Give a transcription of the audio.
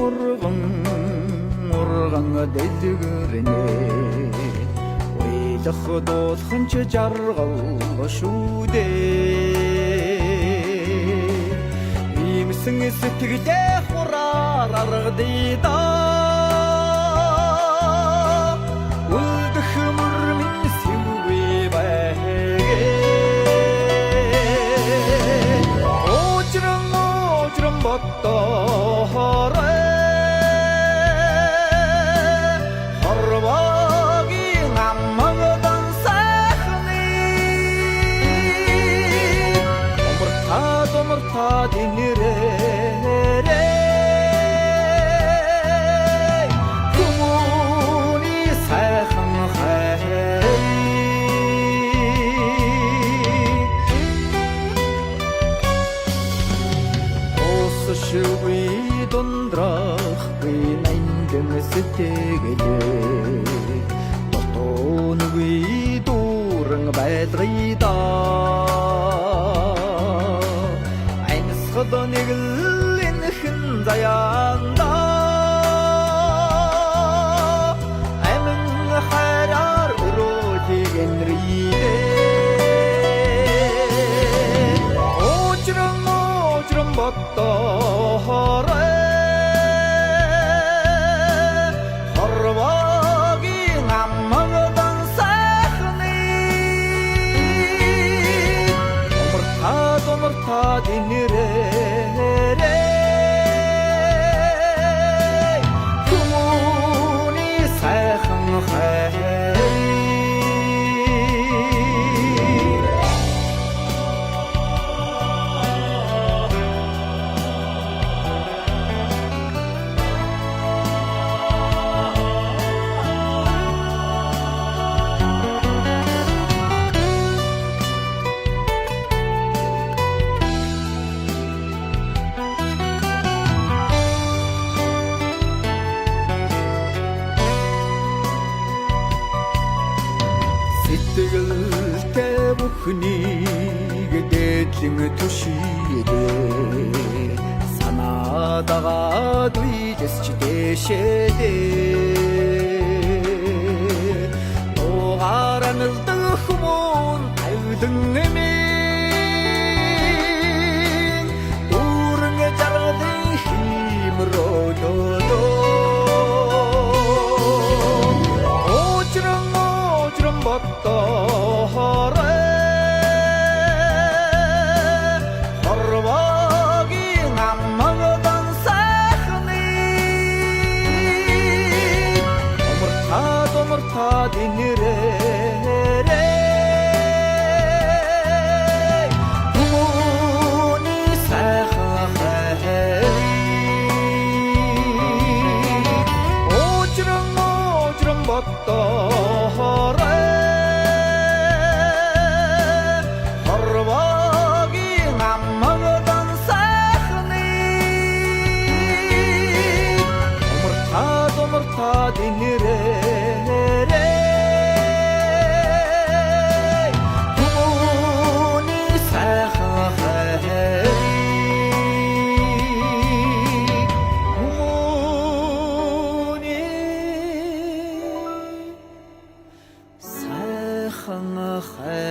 урган урган дэлгэрнэ уйлах дуусхан ч жаргал шүү дээ иймсэн сэтгэлээ хураар аргадъя да үлдэх мөр минь сэвгүй байгээ очрон боддоорой хорвогийн аммагдан сайхны умартаа динэрээ хүмүүний сайхан хай шүгүй дундрахгүй нандин сэтгэлээ дотоонгүй дүүрэн байдрыда айнсгад нэг л энхэн заяанда амин хайраар өрөөдгэнрийдээ очрон боддоорой хорвогийн аммагдан сайхны умартаа динэрээ хүмүүний сайхан хай сэтгэлтэй бүхнийг дээдлэн түшийдээ санаадагаа дүйдэс ч дэшэдээ нугааран элдэх хүмүүн тавилан эмийн дүүрэн жаргадын химрөөдөө очрон боддоорой хорвогийн аммагдан сайхны умартаа динэрээ хүмүүний сайхан хай очрон боддоорой хорвогийн аммагдан сайхны умартаа динэрээ хүмүүний сайхан хай 삶의